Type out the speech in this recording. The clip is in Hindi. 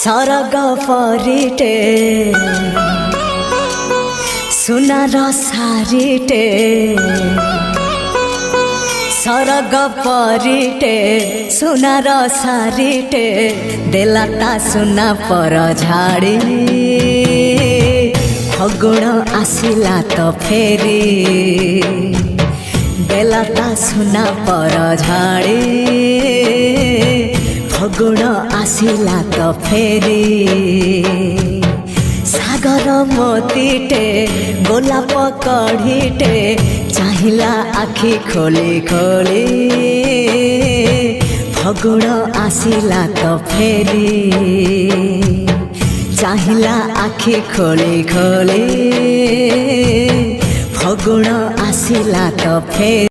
सरग परिटे सुनार सारिटे सरग परिटे सुनार सारिटे देलाता सुना पर झाड़ी फगुण आसिला तो फेरी देलाता सुना पर झाड़ी फगुण आसिला तो फेरी सागर मोतीटे गोलाप कढ़ीटे चाहिला आखि खोली खोली फगुण आसिला तो फेरी चाहिला आखि खोली खोली फगुण आसिला तो फेरी।